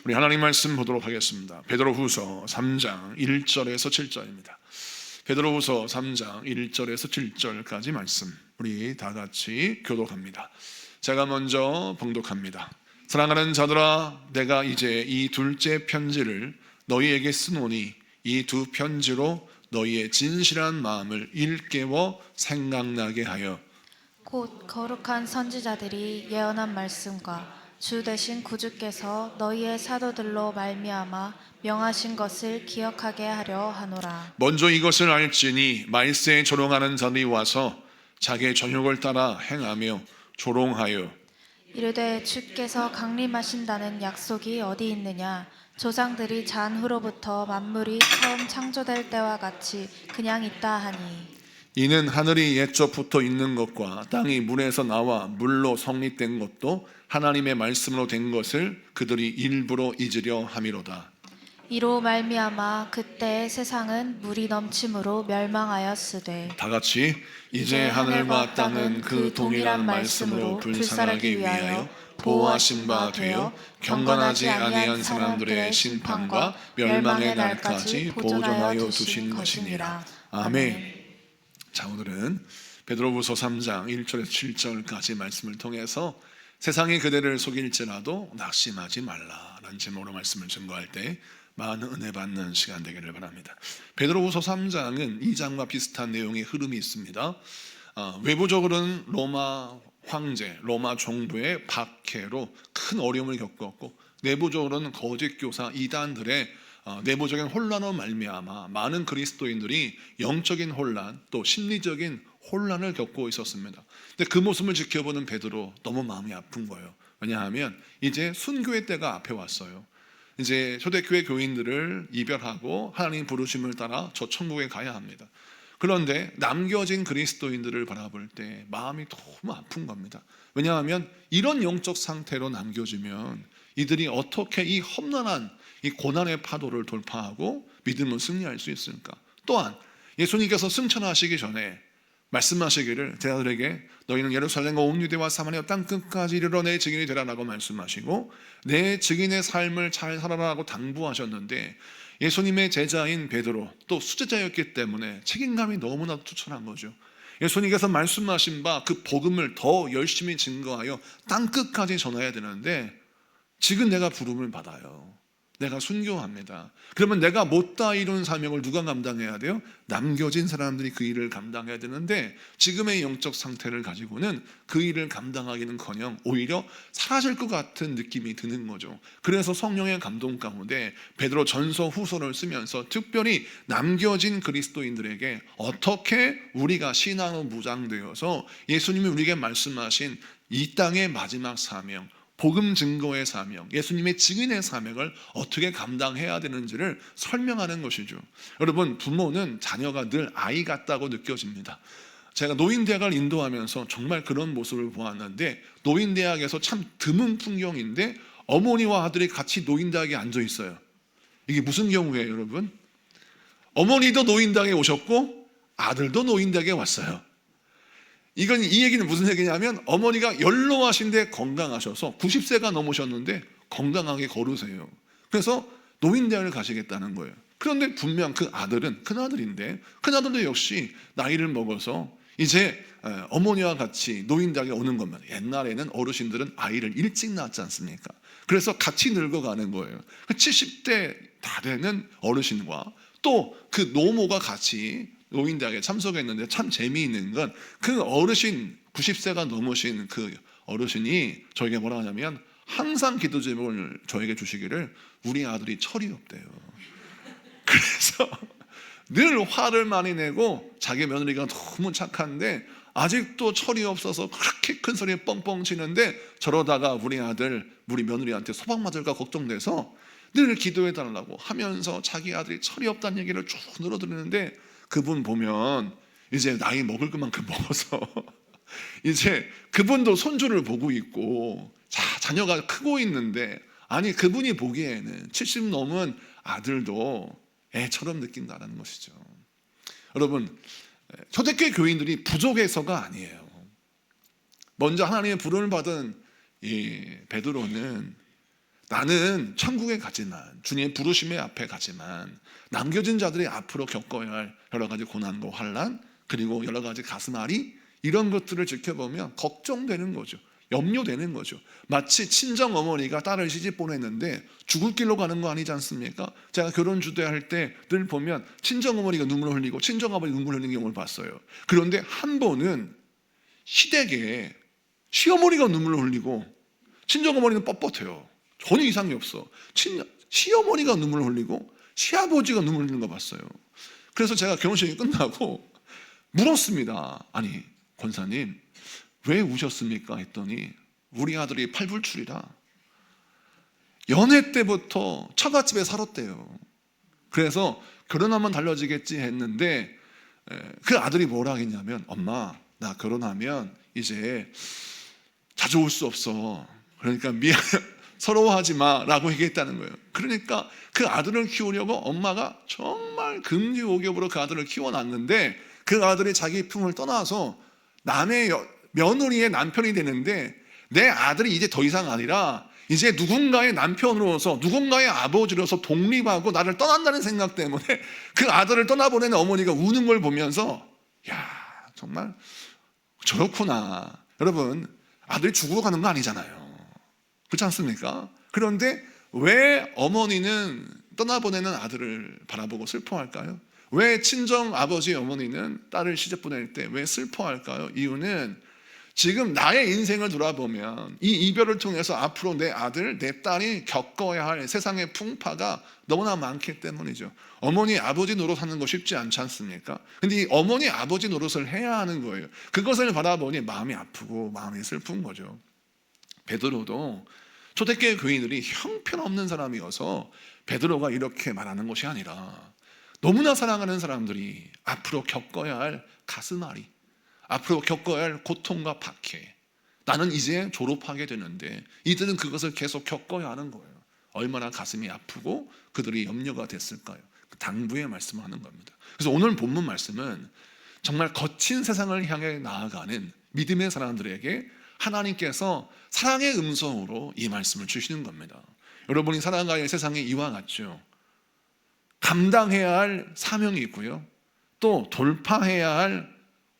우리 하나님 말씀 보도록 하겠습니다. 베드로후서 3장 1절에서 7절입니다. 베드로후서 3장 1절에서 7절까지 말씀 우리 다 같이 교독합니다. 제가 먼저 봉독합니다. 사랑하는 자들아, 내가 이제 이 둘째 편지를 너희에게 쓰노니 이 두 편지로 너희의 진실한 마음을 일깨워 생각나게 하여 곧 거룩한 선지자들이 예언한 말씀과 주 되신 구주께서 너희의 사도들로 말미암아 명하신 것을 기억하게 하려 하노라. 먼저 이것을 알지니 말세에 조롱하는 자들이 와서 자기의 전욕을 따라 행하며 조롱하여 이르되 주께서 강림하신다는 약속이 어디 있느냐? 조상들이 잔 후로부터 만물이 처음 창조될 때와 같이 그냥 있다 하니 이는 하늘이 옛적부터 있는 것과 땅이 물에서 나와 물로 성립된 것도 하나님의 말씀으로 된 것을 그들이 일부러 잊으려 함이로다. 이로 말미암아 그때의 세상은 물이 넘침으로 멸망하였으되 다 같이 이제 하늘과 땅은 그 동일한 말씀으로 불살하기 위하여 보호하신 바 되어 경건하지 아니한 사람들의 심판과 멸망의 날까지 보존하여 두신 것이니라. 아멘. 자, 오늘은 베드로후서 3장 1절에서 7절까지 말씀을 통해서 세상이 그대를 속일지라도 낙심하지 말라라는 제목으로 말씀을 증거할 때 많은 은혜 받는 시간 되기를 바랍니다. 베드로후서 3장은 2장과 비슷한 내용의 흐름이 있습니다. 외부적으로는 로마 황제, 로마 정부의 박해로 큰 어려움을 겪었고, 내부적으로는 거짓 교사 이단들의 내부적인 혼란으로 말미암아 많은 그리스도인들이 영적인 혼란 또 심리적인 혼란을 겪고 있었습니다. 근데 그 모습을 지켜보는 베드로 너무 마음이 아픈 거예요. 왜냐하면 이제 순교의 때가 앞에 왔어요. 이제 초대교회 교인들을 이별하고 하나님 부르심을 따라 저 천국에 가야 합니다. 그런데 남겨진 그리스도인들을 바라볼 때 마음이 너무 아픈 겁니다. 왜냐하면 이런 영적 상태로 남겨지면 이들이 어떻게 이 험난한 이 고난의 파도를 돌파하고 믿음을 승리할 수 있을까? 또한 예수님께서 승천하시기 전에 말씀하시기를 제자들에게 너희는 예루살렘과 온 유대와 사마리아 땅 끝까지 이르러 내 증인이 되라라고 말씀하시고 내 증인의 삶을 잘 살아라라고 당부하셨는데, 예수님의 제자인 베드로 또 수제자였기 때문에 책임감이 너무나 투철한 거죠. 예수님께서 말씀하신 바 그 복음을 더 열심히 증거하여 땅 끝까지 전해야 되는데, 지금 내가 부름을 받아요. 내가 순교합니다. 그러면 내가 못다 이룬 사명을 누가 감당해야 돼요? 남겨진 사람들이 그 일을 감당해야 되는데, 지금의 영적 상태를 가지고는 그 일을 감당하기는커녕 오히려 사라질 것 같은 느낌이 드는 거죠. 그래서 성령의 감동 가운데 베드로 전서 후서를 쓰면서 특별히 남겨진 그리스도인들에게 어떻게 우리가 신앙으로 무장되어서 예수님이 우리에게 말씀하신 이 땅의 마지막 사명, 복음 증거의 사명, 예수님의 증인의 사명을 어떻게 감당해야 되는지를 설명하는 것이죠. 여러분, 부모는 자녀가 늘 아이 같다고 느껴집니다. 제가 노인대학을 인도하면서 정말 그런 모습을 보았는데, 노인대학에서 참 드문 풍경인데 어머니와 아들이 같이 노인대학에 앉아 있어요. 이게 무슨 경우예요, 여러분? 어머니도 노인대학에 오셨고 아들도 노인대학에 왔어요. 이 얘기는 무슨 얘기냐면, 어머니가 연로하신데 건강하셔서 90세가 넘으셨는데 건강하게 걸으세요. 그래서 노인대학을 가시겠다는 거예요. 그런데 분명 그 아들은 큰아들인데, 큰아들도 역시 나이를 먹어서 이제 어머니와 같이 노인대학에 오는 겁니다. 옛날에는 어르신들은 아이를 일찍 낳았지 않습니까? 그래서 같이 늙어가는 거예요. 70대 다 되는 어르신과 또 그 노모가 같이 노인대학에 참석했는데, 참 재미있는 건 그 어르신 90세가 넘으신 그 어르신이 저에게 뭐라 하냐면, 항상 기도 제목을 저에게 주시기를 우리 아들이 철이 없대요. 그래서 늘 화를 많이 내고 자기 며느리가 너무 착한데 아직도 철이 없어서 그렇게 큰 소리에 뻥뻥 치는데, 저러다가 우리 아들, 우리 며느리한테 소방 맞을까 걱정돼서 늘 기도해 달라고 하면서 자기 아들이 철이 없다는 얘기를 쭉 늘어드리는데, 그분 보면 이제 나이 먹을 것만큼 먹어서 이제 그분도 손주를 보고 있고 자녀가 크고 있는데, 아니 그분이 보기에는 70 넘은 아들도 애처럼 느낀다는 것이죠. 여러분, 초대교회 교인들이 부족해서가 아니에요. 먼저 하나님의 부름을 받은 이 베드로는 나는 천국에 가지만, 주님의 부르심의 앞에 가지만 남겨진 자들이 앞으로 겪어야 할 여러 가지 고난과 환난, 그리고 여러 가지 가슴앓이, 이런 것들을 지켜보면 걱정되는 거죠. 염려되는 거죠. 마치 친정 어머니가 딸을 시집 보냈는데 죽을 길로 가는 거 아니지 않습니까? 제가 결혼 주도할 때 늘 보면 친정 어머니가 눈물을 흘리고 친정 아버지 눈물 흘리는 경우를 봤어요. 그런데 한 번은 시댁에 시어머니가 눈물을 흘리고 친정 어머니는 뻣뻣해요. 전혀 이상이 없어. 시어머니가 눈물을 흘리고 시아버지가 눈물을 흘리는 거 봤어요. 그래서 제가 결혼식이 끝나고 물었습니다. 아니 권사님 왜 우셨습니까? 했더니 우리 아들이 팔불출이라 연애 때부터 처갓집에 살았대요. 그래서 결혼하면 달라지겠지 했는데 그 아들이 뭐라 했냐면 엄마 나 결혼하면 이제 자주 올 수 없어. 그러니까 미안 서러워하지 마라고 얘기했다는 거예요. 그러니까 그 아들을 키우려고 엄마가 정말 금지옥엽으로 그 아들을 키워놨는데 그 아들이 자기 품을 떠나서 남의 며느리의 남편이 되는데 내 아들이 이제 더 이상 아니라 이제 누군가의 남편으로서 누군가의 아버지로서 독립하고 나를 떠난다는 생각 때문에 그 아들을 떠나보내는 어머니가 우는 걸 보면서 야 정말 저렇구나. 여러분 아들이 죽으러 가는 거 아니잖아요. 그렇지 않습니까? 그런데 왜 어머니는 떠나보내는 아들을 바라보고 슬퍼할까요? 왜 친정 아버지 어머니는 딸을 시집 보낼 때 왜 슬퍼할까요? 이유는 지금 나의 인생을 돌아보면 이 이별을 통해서 앞으로 내 아들, 내 딸이 겪어야 할 세상의 풍파가 너무나 많기 때문이죠. 어머니, 아버지 노릇하는 거 쉽지 않지 않습니까? 근데 이 어머니, 아버지 노릇을 해야 하는 거예요. 그것을 바라보니 마음이 아프고 마음이 슬픈 거죠. 베드로도 초대교회 교인들이 형편없는 사람이어서 베드로가 이렇게 말하는 것이 아니라 너무나 사랑하는 사람들이 앞으로 겪어야 할 가슴앓이, 앞으로 겪어야 할 고통과 박해, 나는 이제 졸업하게 되는데 이들은 그것을 계속 겪어야 하는 거예요. 얼마나 가슴이 아프고 그들이 염려가 됐을까요? 그 당부의 말씀을 하는 겁니다. 그래서 오늘 본문 말씀은 정말 거친 세상을 향해 나아가는 믿음의 사람들에게 하나님께서 사랑의 음성으로 이 말씀을 주시는 겁니다. 여러분이 살아가야 세상에 이와 같죠. 감당해야 할 사명이 있고요, 또 돌파해야 할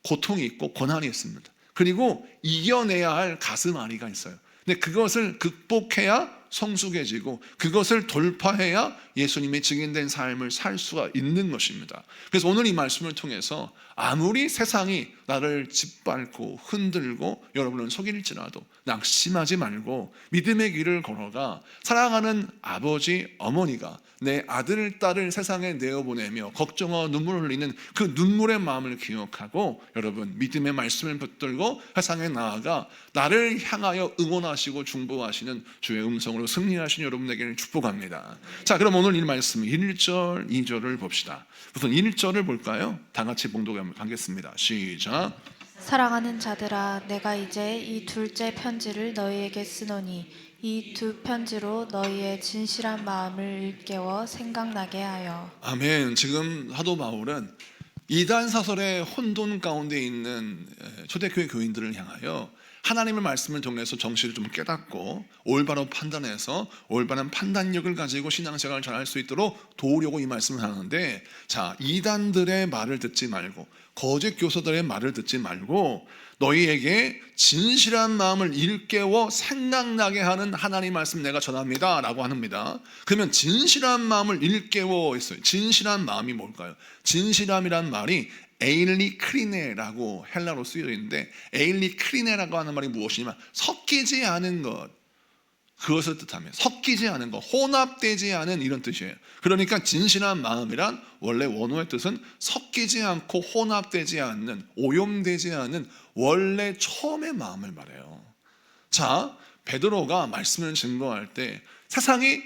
고통이 있고 고난이 있습니다. 그리고 이겨내야 할 가슴앓이가 있어요. 근데 그것을 극복해야 성숙해지고 그것을 돌파해야 예수님의 증인된 삶을 살 수가 있는 것입니다. 그래서 오늘 이 말씀을 통해서 아무리 세상이 나를 짓밟고 흔들고 여러분을 속일지라도 낙심하지 말고 믿음의 길을 걸어가 사랑하는 아버지, 어머니가 내 아들, 딸을 세상에 내어보내며 걱정과 눈물을 흘리는 그 눈물의 마음을 기억하고 여러분 믿음의 말씀을 붙들고 세상에 나아가 나를 향하여 응원하시고 중보하시는 주의 음성으로 승리하신 여러분에게는 축복합니다. 자, 그럼 오늘 이 말씀 1절, 2절을 봅시다. 우선 1절을 볼까요? 다 같이 봉독하겠습니다. 시작. 사랑하는 자들아, 내가 이제 이 둘째 편지를 너희에게 쓰노니 이 두 편지로 너희의 진실한 마음을 일깨워 생각나게 하여. 아멘. 지금 사도 바울은 이단 사설의 혼돈 가운데 있는 초대교회 교인들을 향하여 하나님의 말씀을 통해서 정신을 좀 깨닫고 올바로 판단해서 올바른 판단력을 가지고 신앙생활을 잘할 수 있도록 도우려고 이 말씀을 하는데, 자, 이단들의 말을 듣지 말고 거짓 교사들의 말을 듣지 말고 너희에게 진실한 마음을 일깨워 생각나게 하는 하나님 말씀 내가 전합니다 라고 합니다. 그러면 진실한 마음을 일깨워 했어요. 진실한 마음이 뭘까요? 진실함이란 말이 에일리크리네라고 헬라로 쓰여 있는데, 에일리크리네라고 하는 말이 무엇이냐면 섞이지 않은 것, 그것을 뜻하며 섞이지 않은 것, 혼합되지 않은 이런 뜻이에요. 그러니까 진실한 마음이란 원래 원어의 뜻은 섞이지 않고 혼합되지 않는, 오염되지 않은 원래 처음의 마음을 말해요. 자, 베드로가 말씀을 증거할 때 세상이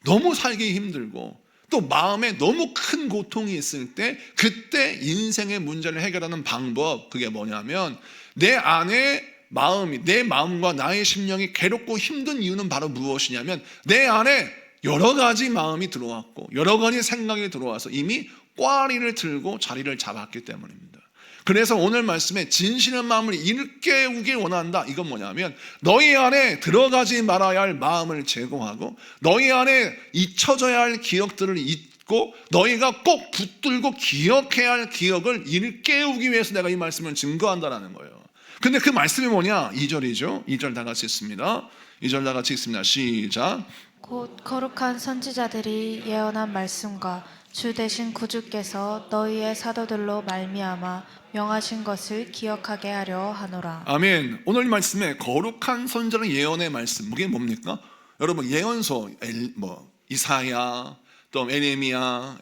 너무 살기 힘들고 또 마음에 너무 큰 고통이 있을 때 그때 인생의 문제를 해결하는 방법, 그게 뭐냐면 내 안에 마음이, 내 마음과 나의 심령이 괴롭고 힘든 이유는 바로 무엇이냐면 내 안에 여러 가지 마음이 들어왔고 여러 가지 생각이 들어와서 이미 꽈리를 들고 자리를 잡았기 때문입니다. 그래서 오늘 말씀에 진실한 마음을 일깨우길 원한다. 이건 뭐냐면 너희 안에 들어가지 말아야 할 마음을 제거하고 너희 안에 잊혀져야 할 기억들을 잊고 너희가 꼭 붙들고 기억해야 할 기억을 일깨우기 위해서 내가 이 말씀을 증거한다는 거예요. 근데 그 말씀이 뭐냐? 2절이죠. 2절 다 같이 읽습니다. 2절 다 같이 읽습니다. 시작. 곧 거룩한 선지자들이 예언한 말씀과 주 되신 구주께서 너희의 사도들로 말미암아 명하신 것을 기억하게 하려 하노라. 아멘. 오늘 말씀에 거룩한 선지자의 예언의 말씀, 그게 뭡니까? 여러분 예언서 이사야, 또 에레미야에가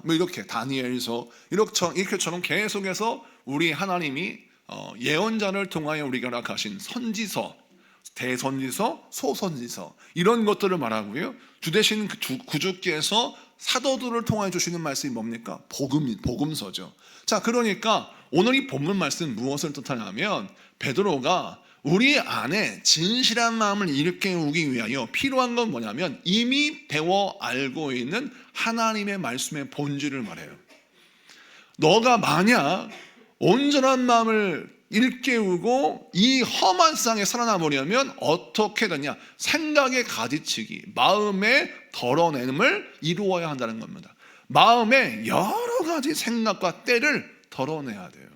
이렇게 다니엘서 이렇게처럼 계속해서 우리 하나님이 예언자를 통하여 우리가 허락하신 선지서, 대선지서, 소선지서 이런 것들을 말하고요. 주 되신 구주께서 사도들을 통하여 주시는 말씀이 뭡니까? 복음서죠. 자, 그러니까 오늘 이 본문 말씀 무엇을 뜻하냐면 베드로가 우리 안에 진실한 마음을 일깨우기 위하여 필요한 건 뭐냐면 이미 배워 알고 있는 하나님의 말씀의 본질을 말해요. 너가 만약 온전한 마음을 일깨우고 이 험한 세상에 살아남으려면 어떻게 되냐? 생각의 가지치기, 마음의 덜어냄을 이루어야 한다는 겁니다. 마음의 여러 가지 생각과 때를 덜어내야 돼요.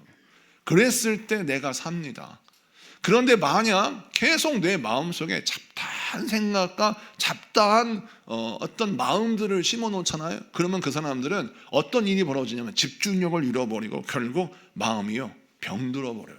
그랬을 때 내가 삽니다. 그런데 만약 계속 내 마음속에 잡다한 생각과 잡다한 어떤 마음들을 심어놓잖아요. 그러면 그 사람들은 어떤 일이 벌어지냐면 집중력을 잃어버리고 결국 마음이요 병들어 버려요.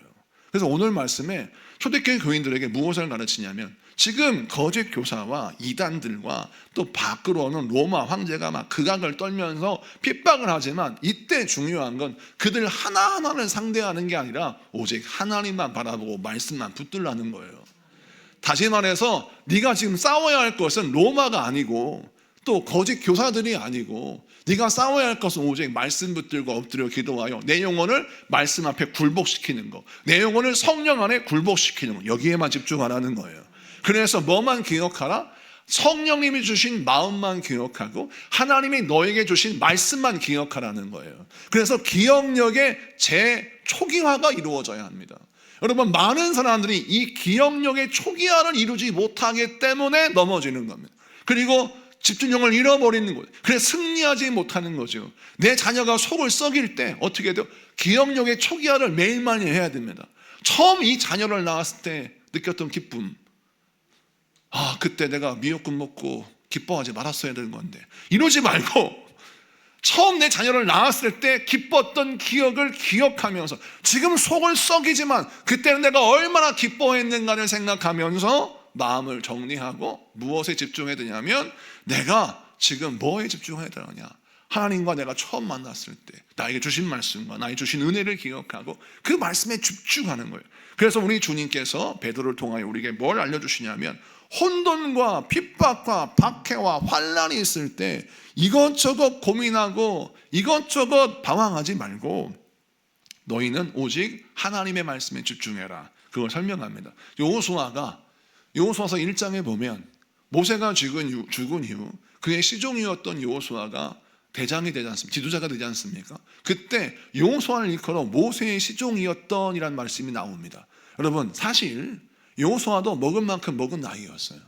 그래서 오늘 말씀에 초대교회 교인들에게 무엇을 가르치냐면 지금 거짓 교사와 이단들과 또 밖으로는 로마 황제가 막 극악을 떨면서 핍박을 하지만 이때 중요한 건 그들 하나하나를 상대하는 게 아니라 오직 하나님만 바라보고 말씀만 붙들라는 거예요. 다시 말해서 네가 지금 싸워야 할 것은 로마가 아니고 또 거짓 교사들이 아니고 네가 싸워야 할 것은 오직 말씀 붙들고 엎드려 기도하여 내 영혼을 말씀 앞에 굴복시키는 거, 내 영혼을 성령 안에 굴복시키는 거, 여기에만 집중하라는 거예요. 그래서 뭐만 기억하라? 성령님이 주신 마음만 기억하고 하나님이 너에게 주신 말씀만 기억하라는 거예요. 그래서 기억력의 재초기화가 이루어져야 합니다. 여러분 많은 사람들이 이 기억력의 초기화를 이루지 못하기 때문에 넘어지는 겁니다. 그리고 집중력을 잃어버리는 거예요. 그래서 승리하지 못하는 거죠. 내 자녀가 속을 썩일 때 어떻게 돼요? 기억력의 초기화를 매일매일 해야 됩니다. 처음 이 자녀를 낳았을 때 느꼈던 기쁨, 그때 내가 미역국 먹고 기뻐하지 말았어야 되는 건데 이러지 말고 처음 내 자녀를 낳았을 때 기뻤던 기억을 기억하면서 지금 속을 썩이지만 그때는 내가 얼마나 기뻐했는가를 생각하면서 마음을 정리하고 무엇에 집중해야 되냐면 내가 지금 뭐에 집중해야 되느냐, 하나님과 내가 처음 만났을 때 나에게 주신 말씀과 나에게 주신 은혜를 기억하고 그 말씀에 집중하는 거예요. 그래서 우리 주님께서 베드로를 통하여 우리에게 뭘 알려주시냐면 혼돈과 핍박과 박해와 환난이 있을 때 이것저것 고민하고 이것저것 방황하지 말고 너희는 오직 하나님의 말씀에 집중해라. 그걸 설명합니다. 여호수아서 1장에 보면 모세가 죽은 이후 그의 시종이었던 여호수아가 대장이 되지 않습니까? 지도자가 되지 않습니까? 그때 여호수아를 일컬어 모세의 시종이었던 이라는 말씀이 나옵니다. 여러분 사실 여호수아도 먹은 만큼 먹은 나이였어요.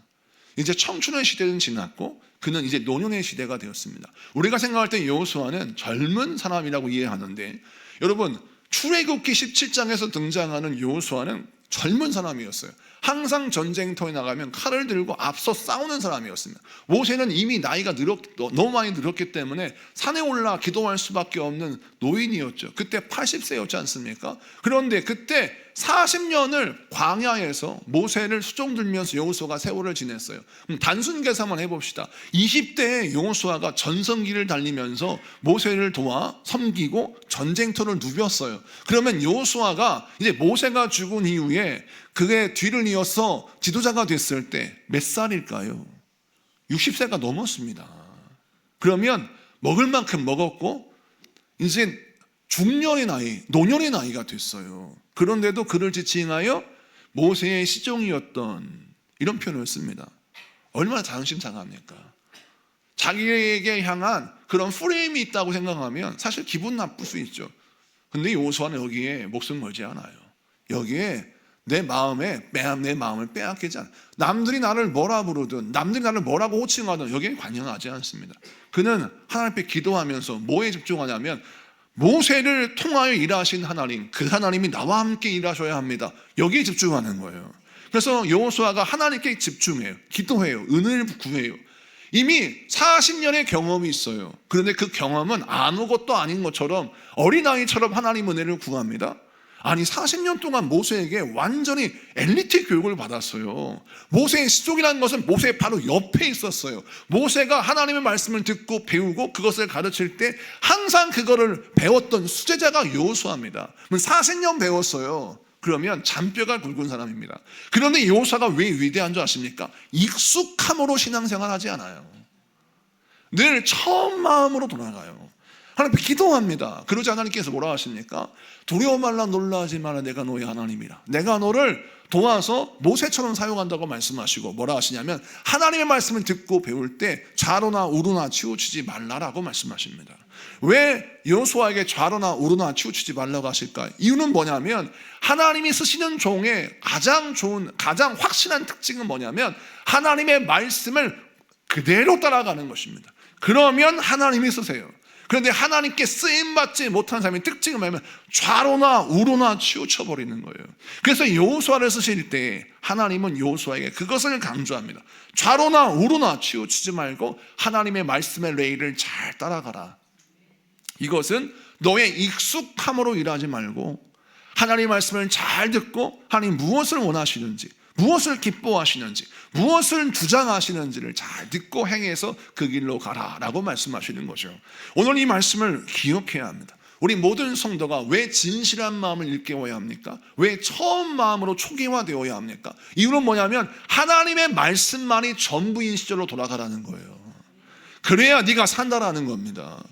이제 청춘의 시대는 지났고 그는 이제 노년의 시대가 되었습니다. 우리가 생각할 때 여호수아는 젊은 사람이라고 이해하는데 여러분 출애굽기 17장에서 등장하는 여호수아는 젊은 사람이었어요. 항상 전쟁터에 나가면 칼을 들고 앞서 싸우는 사람이었습니다. 모세는 이미 나이가 너무 많이 늘었기 때문에 산에 올라 기도할 수밖에 없는 노인이었죠. 그때 80세였지 않습니까? 그런데 그때 40년을 광야에서 모세를 수종 들면서 여호수아가 세월을 지냈어요. 단순 계산만 해봅시다. 20대에 여호수아가 전성기를 달리면서 모세를 도와 섬기고 전쟁터를 누볐어요. 그러면 여호수아가 이제 모세가 죽은 이후에 그의 뒤를 이어서 지도자가 됐을 때 몇 살일까요? 60세가 넘었습니다. 그러면 먹을 만큼 먹었고 이제 중년의 나이, 노년의 나이가 됐어요. 그런데도 그를 지칭하여 모세의 시종이었던 이런 표현을 씁니다. 얼마나 자존심 상합니까? 자기에게 향한 그런 프레임이 있다고 생각하면 사실 기분 나쁠 수 있죠. 근데 여호수아는 여기에 목숨 걸지 않아요. 여기에 내 마음을 빼앗기지 않아요. 남들이 나를 뭐라 부르든 남들이 나를 뭐라고 호칭하든 여기에 관여하지 않습니다. 그는 하나님 앞에 기도하면서 뭐에 집중하냐면 모세를 통하여 일하신 하나님, 그 하나님이 나와 함께 일하셔야 합니다. 여기에 집중하는 거예요. 그래서 여호수아가 하나님께 집중해요. 기도해요. 은혜를 구해요. 이미 40년의 경험이 있어요. 그런데 그 경험은 아무것도 아닌 것처럼 어린아이처럼 하나님 은혜를 구합니다. 아니 40년 동안 모세에게 완전히 엘리트 교육을 받았어요. 모세의 시족이라는 것은 모세의 바로 옆에 있었어요. 모세가 하나님의 말씀을 듣고 배우고 그것을 가르칠 때 항상 그거를 배웠던 수제자가 여호수아입니다. 40년 배웠어요. 그러면 잔뼈가 굵은 사람입니다. 그런데 여호수아가 왜 위대한 줄 아십니까? 익숙함으로 신앙생활하지 않아요. 늘 처음 마음으로 돌아가요. 하나님 기도합니다. 그러지 하나님께서 뭐라 하십니까? 두려워 말라 놀라지 마라 내가 너의 하나님이라. 내가 너를 도와서 모세처럼 사용한다고 말씀하시고 뭐라 하시냐면 하나님의 말씀을 듣고 배울 때 좌로나 우로나 치우치지 말라라고 말씀하십니다. 왜 여호수아에게 좌로나 우로나 치우치지 말라고 하실까? 이유는 뭐냐면 하나님이 쓰시는 종의 가장 확실한 특징은 뭐냐면 하나님의 말씀을 그대로 따라가는 것입니다. 그러면 하나님이 쓰세요. 그런데 하나님께 쓰임받지 못한 사람의 특징은 뭐냐면 좌로나 우로나 치우쳐버리는 거예요. 그래서 여호수아를 쓰실 때 하나님은 여호수아에게 그것을 강조합니다. 좌로나 우로나 치우치지 말고 하나님의 말씀의 레일을 잘 따라가라. 이것은 너의 익숙함으로 일하지 말고 하나님의 말씀을 잘 듣고 하나님 무엇을 원하시는지, 무엇을 기뻐하시는지, 무엇을 주장하시는지를 잘 듣고 행해서 그 길로 가라라고 말씀하시는 거죠. 오늘 이 말씀을 기억해야 합니다. 우리 모든 성도가 왜 진실한 마음을 일깨워야 합니까? 왜 처음 마음으로 초기화되어야 합니까? 이유는 뭐냐면 하나님의 말씀만이 전부인 시절로 돌아가라는 거예요. 그래야 네가 산다라는 겁니다.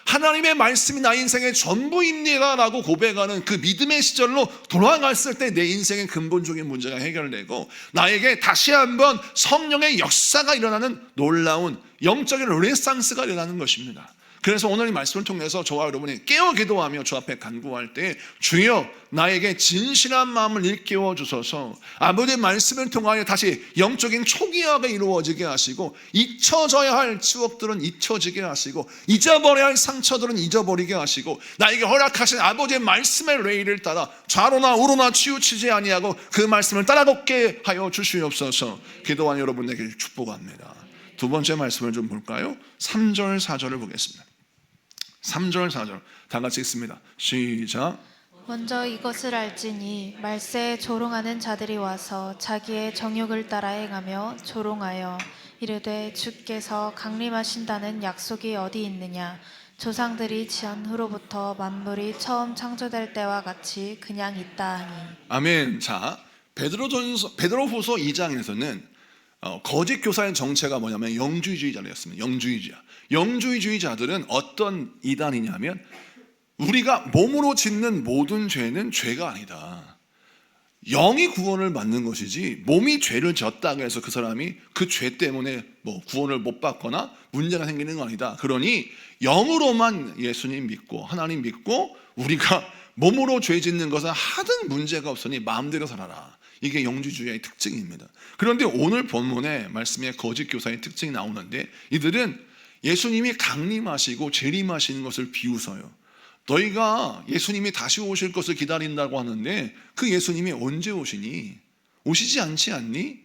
하나님의 말씀이 나의 인생의 전부입니다 라고 고백하는 그 믿음의 시절로 돌아갔을 때 내 인생의 근본적인 문제가 해결되고 나에게 다시 한번 성령의 역사가 일어나는 놀라운 영적인 르네상스가 일어나는 것입니다. 그래서 오늘 이 말씀을 통해서 저와 여러분이 깨어 기도하며 주 앞에 간구할 때 주여 나에게 진실한 마음을 일깨워 주소서. 아버지의 말씀을 통하여 다시 영적인 초기화가 이루어지게 하시고 잊혀져야 할 추억들은 잊혀지게 하시고 잊어버려야 할 상처들은 잊어버리게 하시고 나에게 허락하신 아버지의 말씀의 레일을 따라 좌로나 우로나 치우치지 아니하고 그 말씀을 따라 걷게 하여 주시옵소서. 기도한 여러분에게 축복합니다. 두 번째 말씀을 좀 볼까요? 3절 4절을 보겠습니다. 3절 4절 다 같이 읽습니다. 시작. 먼저 이것을 알지니 말세에 조롱하는 자들이 와서 자기의 정욕을 따라 행하며 조롱하여 이르되 주께서 강림하신다는 약속이 어디 있느냐. 조상들이 지한 후로부터 만물이 처음 창조될 때와 같이 그냥 있다 하니. 아멘. 자, 베드로후서 2장에서는 거짓 교사의 정체가 뭐냐면 영주의자였습니다. 영주의자들은 어떤 이단이냐면 우리가 몸으로 짓는 모든 죄는 죄가 아니다. 영이 구원을 받는 것이지 몸이 죄를 졌다고 해서 그 사람이 그 죄 때문에 뭐 구원을 못 받거나 문제가 생기는 거 아니다. 그러니 영으로만 예수님 믿고 하나님 믿고 우리가 몸으로 죄 짓는 것은 하등 문제가 없으니 마음대로 살아라. 이게 영주주의의 특징입니다. 그런데 오늘 본문에 말씀에 거짓 교사의 특징이 나오는데 이들은 예수님이 강림하시고 재림하시는 것을 비웃어요. 너희가 예수님이 다시 오실 것을 기다린다고 하는데 그 예수님이 언제 오시니? 오시지 않지 않니?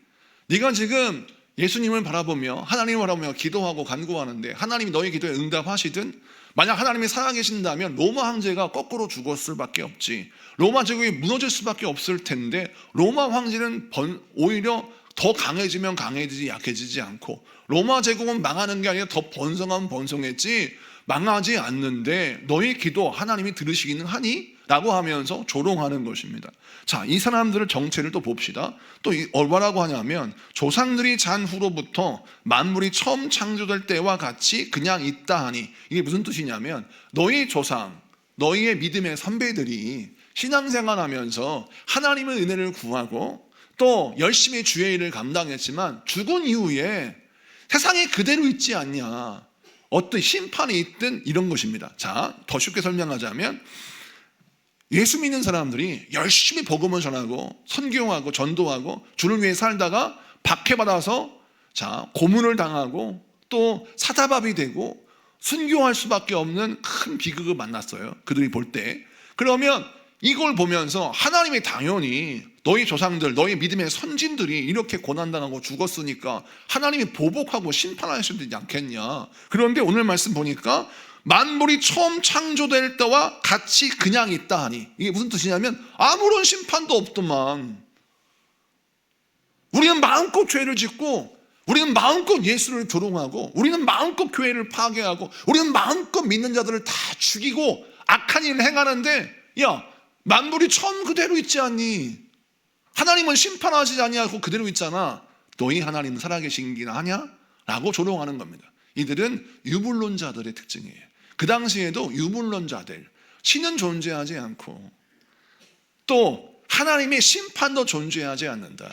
네가 지금 예수님을 바라보며 하나님을 바라보며 기도하고 간구하는데 하나님이 너희 기도에 응답하시든 만약 하나님이 살아계신다면 로마 황제가 거꾸로 죽을 수밖에 없지. 로마 제국이 무너질 수밖에 없을 텐데 로마 황제는 오히려 더 강해지면 강해지지 약해지지 않고 로마 제국은 망하는 게 아니라 더 번성하면 번성했지 망하지 않는데 너희 기도 하나님이 들으시기는 하니? 라고 하면서 조롱하는 것입니다. 자, 이 사람들의 정체를 또 봅시다. 또 뭐라고 하냐면 조상들이 잔 후로부터 만물이 처음 창조될 때와 같이 그냥 있다 하니 이게 무슨 뜻이냐면 너희 조상, 너희의 믿음의 선배들이 신앙생활하면서 하나님의 은혜를 구하고 또 열심히 주의 일을 감당했지만 죽은 이후에 세상에 그대로 있지 않냐. 어떤 심판이 있든 이런 것입니다. 자, 더 쉽게 설명하자면 예수 믿는 사람들이 열심히 복음을 전하고 선교하고 전도하고 주를 위해 살다가 박해받아서 고문을 당하고 또 사자밥이 되고 순교할 수밖에 없는 큰 비극을 만났어요. 그들이 볼 때. 그러면 이걸 보면서 하나님이 당연히 너희 조상들, 너희 믿음의 선진들이 이렇게 고난당하고 죽었으니까 하나님이 보복하고 심판하셔야 되지 않겠냐. 그런데 오늘 말씀 보니까 만물이 처음 창조될 때와 같이 그냥 있다 하니, 이게 무슨 뜻이냐면 아무런 심판도 없더만. 우리는 마음껏 죄를 짓고, 우리는 마음껏 예수를 조롱하고, 우리는 마음껏 교회를 파괴하고, 우리는 마음껏 믿는 자들을 다 죽이고 악한 일을 행하는데, 야, 만물이 처음 그대로 있지 않니? 하나님은 심판하시지 아니하고 그대로 있잖아. 너희 하나님은 살아계신기나 하냐? 라고 조롱하는 겁니다. 이들은 유불론자들의 특징이에요. 그 당시에도 유불론자들, 신은 존재하지 않고 또 하나님의 심판도 존재하지 않는다.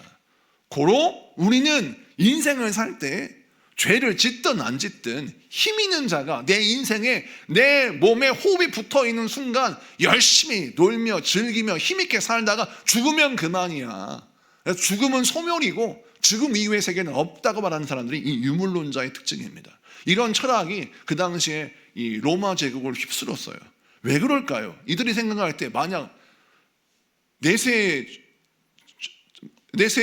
고로 우리는 인생을 살 때 죄를 짓든 안 짓든 힘 있는 자가 내 인생에 내 몸에 호흡이 붙어있는 순간 열심히 놀며 즐기며 힘있게 살다가 죽으면 그만이야. 죽음은 소멸이고 죽음 이후의 세계는 없다고 말하는 사람들이 이 유물론자의 특징입니다. 이런 철학이 그 당시에 이 로마 제국을 휩쓸었어요. 왜 그럴까요? 이들이 생각할 때 만약 내세의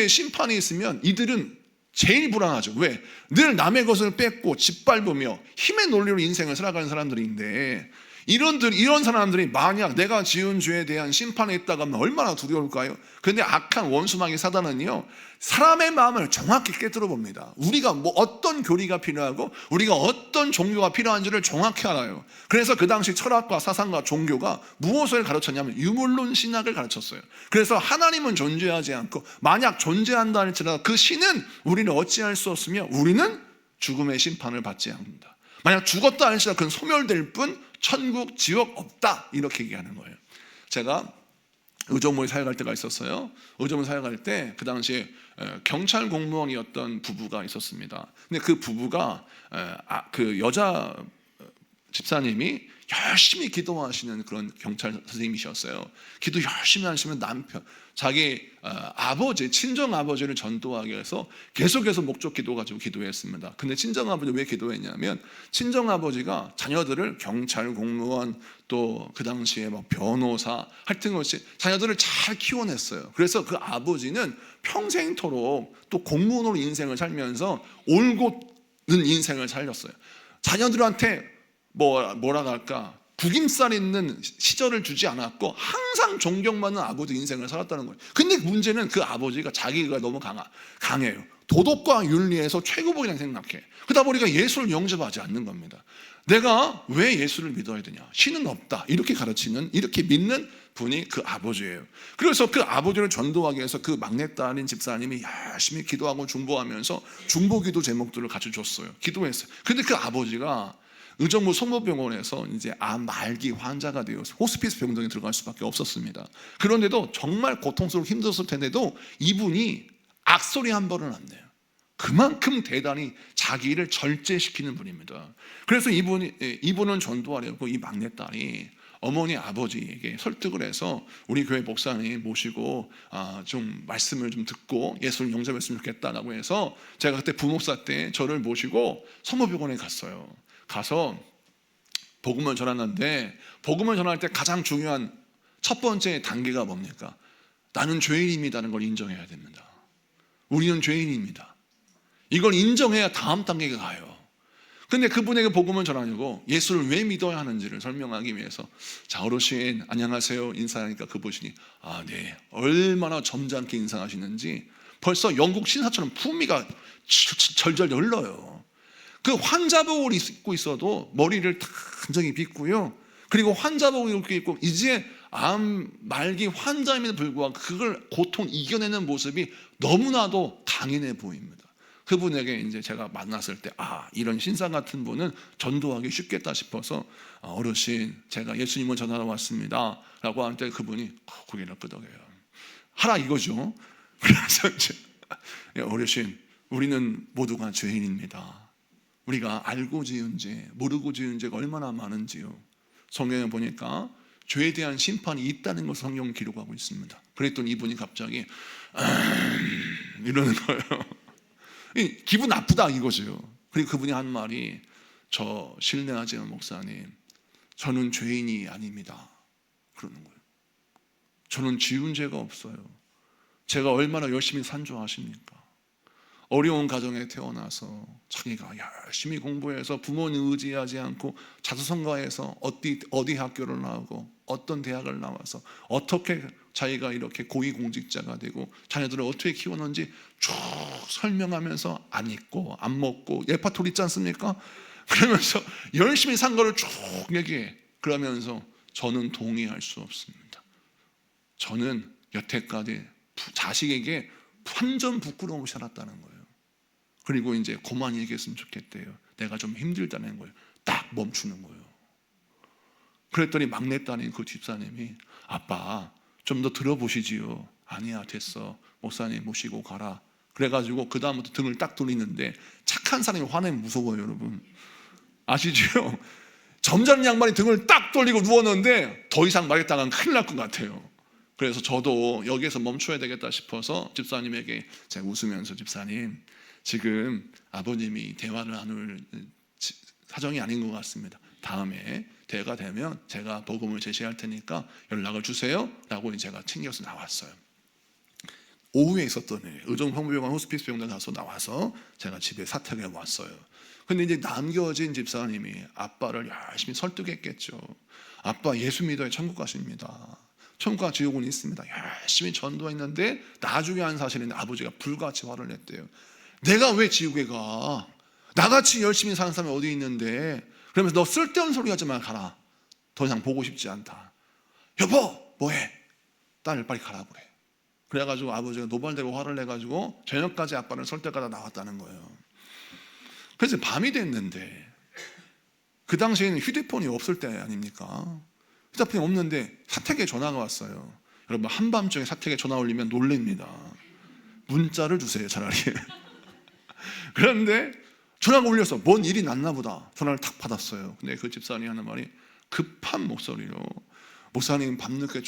심판이 있으면 이들은 제일 불안하죠. 왜? 늘 남의 것을 뺏고 짓밟으며 힘의 논리로 인생을 살아가는 사람들인데, 이런 사람들이 만약 내가 지은 죄에 대한 심판에 있다고 하면 얼마나 두려울까요? 그런데 악한 원수마귀 사단은요, 사람의 마음을 정확히 깨뜨려 봅니다. 우리가 어떤 교리가 필요하고 우리가 어떤 종교가 필요한지를 정확히 알아요. 그래서 그 당시 철학과 사상과 종교가 무엇을 가르쳤냐면 유물론 신학을 가르쳤어요. 그래서 하나님은 존재하지 않고 만약 존재한다 할지라도 그 신은 우리를 어찌할 수 없으며 우리는 죽음의 심판을 받지 않는다. 만약 죽었다 할지라도 그건 소멸될 뿐 천국, 지옥 없다, 이렇게 얘기하는 거예요. 제가 의정부에 사역할 때가 있었어요. 의정부 사역할 때 그 당시에 경찰 공무원이었던 부부가 있었습니다. 근데 그 부부가 그 여자 집사님이 열심히 기도하시는 그런 경찰 선생님이셨어요. 기도 열심히 하시면 남편, 자기 아버지, 친정 아버지를 전도하기 위해서 계속해서 목적 기도 가지고 기도했습니다. 근데 친정 아버지 왜 기도했냐면 친정 아버지가 자녀들을 경찰 공무원 또 그 당시에 막 변호사 하여튼 것이 자녀들을 잘 키워냈어요. 그래서 그 아버지는 평생토록 또 공무원으로 인생을 살면서 올곧은 인생을 살렸어요. 자녀들한테 뭐라 할까, 구김살 있는 시절을 주지 않았고 항상 존경받는 아버지 인생을 살았다는 거예요. 근데 문제는 그 아버지가 자기가 너무 강해요. 도덕과 윤리에서 최고봉이라고 생각해. 그러다 보니까 예수를 영접하지 않는 겁니다. 내가 왜 예수를 믿어야 되냐, 신은 없다, 이렇게 가르치는, 이렇게 믿는 분이 그 아버지예요. 그래서 그 아버지를 전도하기 위해서 그 막내딸인 집사님이 열심히 기도하고 중보하면서 중보기도 제목들을 가르쳐줬어요. 기도했어요. 근데 그 아버지가 의정부 성모병원에서 이제 암 말기 환자가 되어서 호스피스 병동에 들어갈 수밖에 없었습니다. 그런데도 정말 고통스럽고 힘들었을 텐데도 이분이 악소리 한 번은 안 내요. 그만큼 대단히 자기를 절제시키는 분입니다. 그래서 이분은 전도하려고 이 막내딸이 어머니 아버지에게 설득을 해서 우리 교회 목사님 모시고 좀 말씀을 좀 듣고 예수를 영접했으면 좋겠다라고 해서 제가 그때 부목사 때 저를 모시고 성모병원에 갔어요. 가서 복음을 전하는데, 복음을 전할 때 가장 중요한 첫 번째 단계가 뭡니까? 나는 죄인입니다는 걸 인정해야 됩니다. 우리는 죄인입니다. 이걸 인정해야 다음 단계가 가요. 근데 그분에게 복음을 전하려고 예수를 왜 믿어야 하는지를 설명하기 위해서, 자, 어르신 안녕하세요 인사하니까 그분이 네, 얼마나 점잖게 인사하시는지 벌써 영국 신사처럼 품위가 절절 흘러요. 그 환자복을 입고 있어도 머리를 단정히 빗고요. 그리고 환자복을 이렇게 입고 이제 암 말기 환자임에도 불구하고 그걸 고통 이겨내는 모습이 너무나도 강인해 보입니다. 그분에게 이제 제가 만났을 때 이런 신사 같은 분은 전도하기 쉽겠다 싶어서 어르신 제가 예수님을 전하러 왔습니다 라고 할 때 그분이 고개를 끄덕여요. 하라 이거죠. 그래서 이제 어르신 우리는 모두가 죄인입니다. 우리가 알고 지은 죄, 모르고 지은 죄가 얼마나 많은지요. 성경에 보니까 죄에 대한 심판이 있다는 것을 성경은 기록하고 있습니다. 그랬더니 이분이 갑자기 이러는 거예요. 기분 나쁘다 이거죠. 그리고 그분이 한 말이, 저 신뢰하지만 목사님, 저는 죄인이 아닙니다. 그러는 거예요. 저는 지은 죄가 없어요. 제가 얼마나 열심히 산 줄 아십니까? 어려운 가정에 태어나서 자기가 열심히 공부해서 부모님 의지하지 않고 자수성가해서 어디 학교를 나오고 어떤 대학을 나와서 어떻게 자기가 이렇게 고위공직자가 되고 자녀들을 어떻게 키웠는지 쭉 설명하면서 안 입고 안 먹고 예파토리 있지 않습니까? 그러면서 열심히 산 거를 쭉 얘기해. 그러면서 저는 동의할 수 없습니다. 저는 여태까지 자식에게 완전 부끄러움을 살았다는 거예요. 그리고 이제 그만 얘기했으면 좋겠대요. 내가 좀 힘들다는 거예요. 딱 멈추는 거예요. 그랬더니 막내딸인 그 집사님이, 아빠 좀 더 들어보시지요. 아니야, 됐어, 목사님 모시고 가라. 그래가지고 그 다음부터 등을 딱 돌리는데, 착한 사람이 화내면 무서워요, 여러분. 아시죠? 점잖은 양반이 등을 딱 돌리고 누웠는데 더 이상 말했다간 큰일 날 것 같아요. 그래서 저도 여기에서 멈춰야 되겠다 싶어서 집사님에게 제가 웃으면서, 집사님 지금 아버님이 대화를 나눌 사정이 아닌 것 같습니다. 다음에 대화가 되면 제가 복음을 제시할 테니까 연락을 주세요 라고 제가 챙겨서 나왔어요. 오후에 있었던 일, 의정성모병원 호스피스 병원 가서 나와서 제가 집에 사택에 왔어요. 근데 이제 남겨진 집사님이 아빠를 열심히 설득했겠죠. 아빠 예수 믿어야 천국 가십니다. 천국과 지옥은 있습니다. 열심히 전도했는데 나중에 한 사실인데 아버지가 불같이 화를 냈대요. 내가 왜 지옥에 가? 나같이 열심히 사는 사람이 어디 있는데? 그러면서 너 쓸데없는 소리 하지 마, 가라. 더 이상 보고 싶지 않다. 여보 뭐해? 딸 빨리 가라 그래. 그래가지고 아버지가 노발대고 화를 내가지고 저녁까지 아빠를 설득하다 나왔다는 거예요. 그래서 밤이 됐는데, 그 당시에는 휴대폰이 없을 때 아닙니까? 휴대폰이 없는데 사택에 전화가 왔어요. 여러분, 한밤중에 사택에 전화 올리면 놀랍니다. 문자를 주세요 차라리. 그런데 전화가 울려서 뭔 일이 났나 보다 전화를 탁 받았어요. 근데 그 집사람이 하는 말이 급한 목소리로, 목사님 밤늦게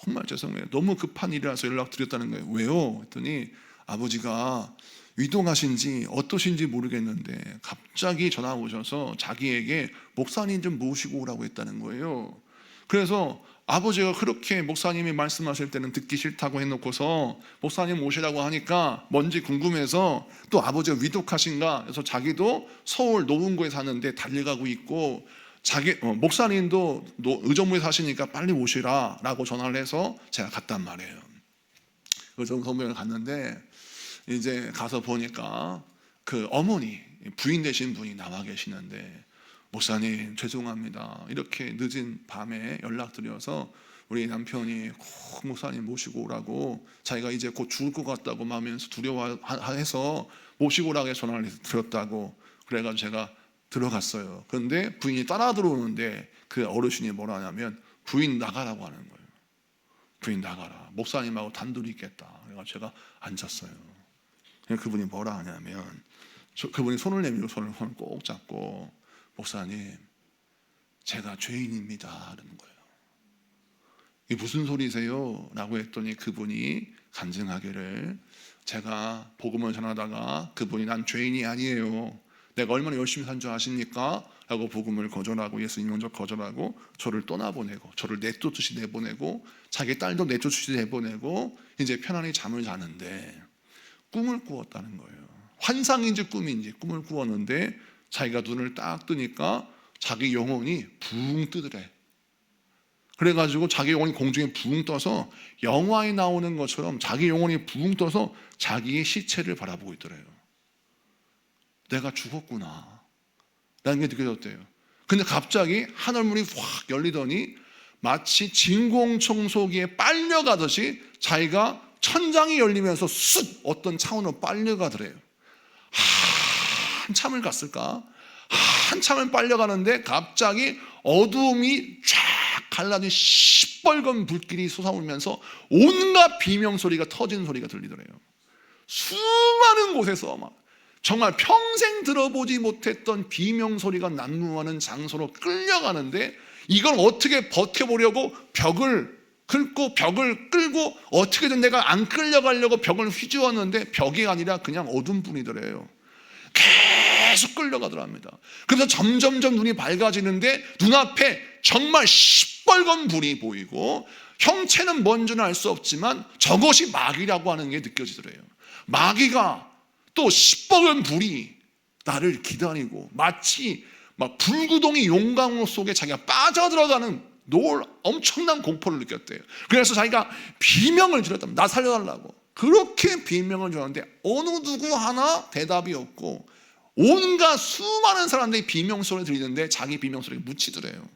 정말 죄송해요, 너무 급한 일이라서 연락드렸다는 거예요. 왜요? 했더니 아버지가 위동하신지 어떠신지 모르겠는데 갑자기 전화 오셔서 자기에게 목사님 좀 모시고 오라고 했다는 거예요. 그래서 아버지가 그렇게 목사님이 말씀하실 때는 듣기 싫다고 해놓고서 목사님 오시라고 하니까 뭔지 궁금해서 또 아버지가 위독하신가 해서 자기도 서울 노원구에 사는데 달려가고 있고, 자기 목사님도 의정부에 사시니까 빨리 오시라 라고 전화를 해서 제가 갔단 말이에요. 의정성모에 갔는데 이제 가서 보니까 그 어머니, 부인 되신 분이 나와 계시는데, 목사님 죄송합니다, 이렇게 늦은 밤에 연락드려서 우리 남편이 꼭 목사님 모시고 오라고, 자기가 이제 곧 죽을 것 같다고 하면서 두려워해서 모시고 오라고 전화를 드렸다고. 그래가지고 제가 들어갔어요. 그런데 부인이 따라 들어오는데 그 어르신이 뭐라 하냐면, 부인 나가라고 하는 거예요. 부인 나가라, 목사님하고 단둘이 있겠다. 그래서 제가 앉았어요. 그분이 뭐라 하냐면, 그분이 손을 내밀고 손을 꼭 잡고, 목사님 제가 죄인입니다 하는 거예요. 이게 무슨 소리세요? 라고 했더니 그분이 간증하기를, 제가 복음을 전하다가 그분이 난 죄인이 아니에요, 내가 얼마나 열심히 산 줄 아십니까? 라고 복음을 거절하고 예수님 먼저 거절하고 저를 떠나보내고, 저를 내쫓듯이 내보내고, 자기 딸도 내쫓듯이 내보내고, 이제 편안히 잠을 자는데 꿈을 꾸었다는 거예요. 환상인지 꿈인지 꿈을 꾸었는데 자기가 눈을 딱 뜨니까 자기 영혼이 붕 뜨더래. 그래가지고 자기 영혼이 공중에 붕 떠서 영화에 나오는 것처럼 자기 영혼이 붕 떠서 자기의 시체를 바라보고 있더래요. 내가 죽었구나 라는 게 느껴졌대요. 근데 갑자기 하늘문이 확 열리더니 마치 진공청소기에 빨려가듯이 자기가 천장이 열리면서 쑥 어떤 차원으로 빨려가더래요. 한참을 갔을까? 한참을 빨려가는데 갑자기 어두움이 쫙 갈라진 시뻘건 불길이 솟아오르면서 온갖 비명소리가 터지는 소리가 들리더래요. 수많은 곳에서 막 정말 평생 들어보지 못했던 비명소리가 난무하는 장소로 끌려가는데 이걸 어떻게 버텨보려고 벽을 긁고 벽을 끌고 어떻게든 내가 안 끌려가려고 벽을 휘저었는데 벽이 아니라 그냥 어둠 뿐이더래요. 계속 끌려가더랍니다. 그래서 점점점 눈이 밝아지는데 눈앞에 정말 시뻘건 불이 보이고 형체는 뭔지는 알 수 없지만 저것이 마귀라고 하는 게 느껴지더래요. 마귀가 또 시뻘건 불이 나를 기다리고 마치 막 불구덩이 용광로 속에 자기가 빠져들어가는 엄청난 공포를 느꼈대요. 그래서 자기가 비명을 질렀답니다. 나 살려달라고. 그렇게 비명을 질렀는데 어느 누구 하나 대답이 없고 온갖 수많은 사람들이 비명소리를 들리는데 자기 비명소리가 묻히더래요.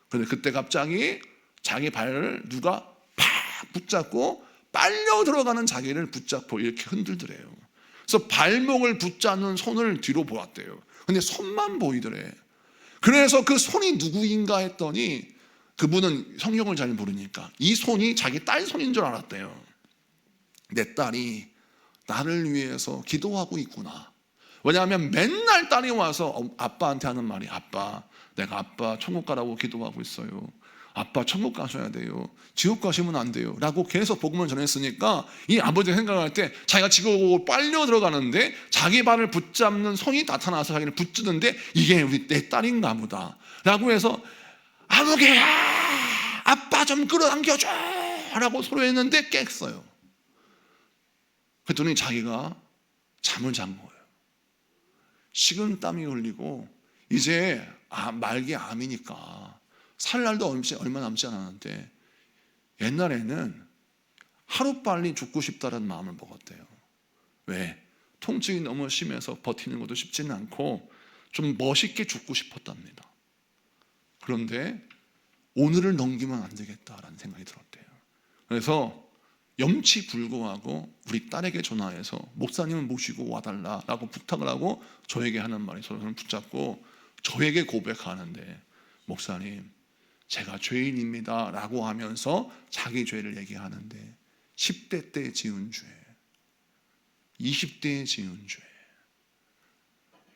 그런데 그때 갑자기 자기 발을 누가 팍 붙잡고 빨려 들어가는 자기를 붙잡고 이렇게 흔들더래요. 그래서 발목을 붙잡는 손을 뒤로 보았대요. 근데 손만 보이더래. 그래서 그 손이 누구인가 했더니 그분은 성경을 잘 모르니까 이 손이 자기 딸 손인 줄 알았대요. 내 딸이 나를 위해서 기도하고 있구나. 왜냐하면 맨날 딸이 와서 아빠한테 하는 말이 아빠, 내가 아빠 천국 가라고 기도하고 있어요. 아빠 천국 가셔야 돼요. 지옥 가시면 안 돼요. 라고 계속 복음을 전했으니까 이 아버지가 생각할 때 자기가 지옥으로 빨려 들어가는데 자기 발을 붙잡는 손이 나타나서 자기를 붙드는데 이게 내 딸인가 보다. 라고 해서 아무개야 아빠 좀 끌어당겨줘 라고 소리했는데 깼어요. 그랬더니 자기가 잠을 잔 거예요. 식은 땀이 흘리고 이제 말기 암이니까 살 날도 얼마 남지 않았는데 옛날에는 하루빨리 죽고 싶다는 마음을 먹었대요. 왜? 통증이 너무 심해서 버티는 것도 쉽지는 않고 좀 멋있게 죽고 싶었답니다. 그런데 오늘을 넘기면 안 되겠다라는 생각이 들었대요. 그래서 염치불구하고 우리 딸에게 전화해서 목사님을 모시고 와달라라고 부탁을 하고 저에게 하는 말이 서로를 붙잡고 저에게 고백하는데 목사님 제가 죄인입니다 라고 하면서 자기 죄를 얘기하는데 10대 때 지은 죄 20대에 지은 죄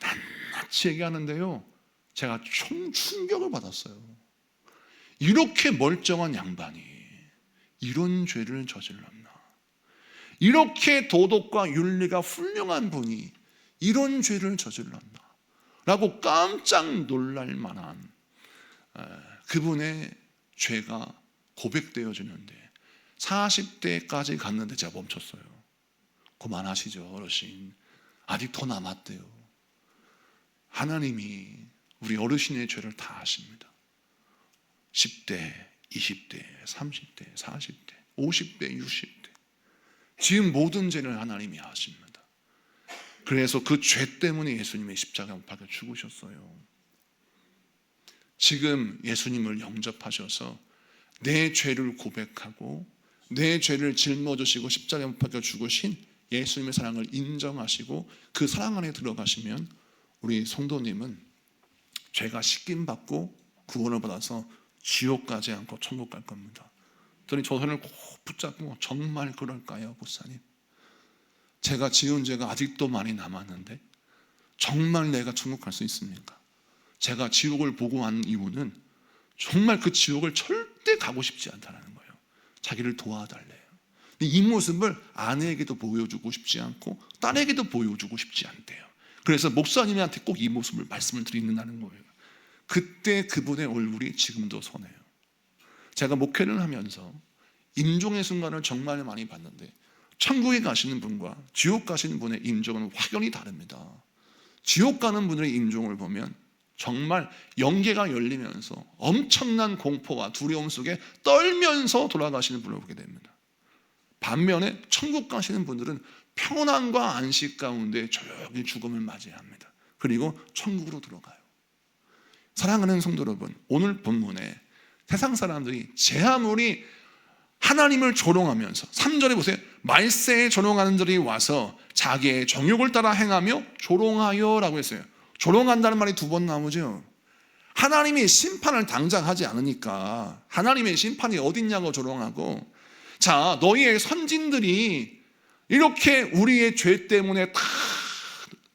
낱낱이 얘기하는데요 제가 충격을 받았어요. 이렇게 멀쩡한 양반이 이런 죄를 저질렀나? 이렇게 도덕과 윤리가 훌륭한 분이 이런 죄를 저질렀나? 라고 깜짝 놀랄 만한 그분의 죄가 고백되어지는데 40대까지 갔는데 제가 멈췄어요. 그만하시죠 어르신. 아직 더 남았대요. 하나님이 우리 어르신의 죄를 다 아십니다. 10대, 20대, 30대, 40대, 50대, 60대 지금 모든 죄를 하나님이 아십니다. 그래서 그 죄 때문에 예수님이 십자가에 못 박혀 죽으셨어요. 지금 예수님을 영접하셔서 내 죄를 고백하고 내 죄를 짊어지시고 십자가에 못 박혀 죽으신 예수님의 사랑을 인정하시고 그 사랑 안에 들어가시면 우리 성도님은 죄가 씻김받고 구원을 받아서 지옥 가지 않고 천국 갈 겁니다. 그랬더니 저 손을 꼭 붙잡고 정말 그럴까요 목사님? 제가 지은 죄가 아직도 많이 남았는데 정말 내가 천국 갈 수 있습니까? 제가 지옥을 보고 한 이유는 정말 그 지옥을 절대 가고 싶지 않다는 거예요. 자기를 도와달래요. 이 모습을 아내에게도 보여주고 싶지 않고 딸에게도 보여주고 싶지 않대요. 그래서 목사님한테 꼭 이 모습을 말씀을 드린다는 거예요. 그때 그분의 얼굴이 지금도 선해요. 제가 목회를 하면서 임종의 순간을 정말 많이 봤는데 천국에 가시는 분과 지옥 가시는 분의 임종은 확연히 다릅니다. 지옥 가는 분들의 임종을 보면 정말 영계가 열리면서 엄청난 공포와 두려움 속에 떨면서 돌아가시는 분을 보게 됩니다. 반면에 천국 가시는 분들은 평안과 안식 가운데 조용히 죽음을 맞이합니다. 그리고 천국으로 들어가요. 사랑하는 성도 여러분, 오늘 본문에 세상 사람들이 제 아무리 하나님을 조롱하면서 3절에 보세요. 말세에 조롱하는 자들이 와서 자기의 정욕을 따라 행하며 조롱하여 라고 했어요. 조롱한다는 말이 2번 나오죠. 하나님이 심판을 당장 하지 않으니까 하나님의 심판이 어딨냐고 조롱하고, 자 너희의 선진들이 이렇게 우리의 죄 때문에 다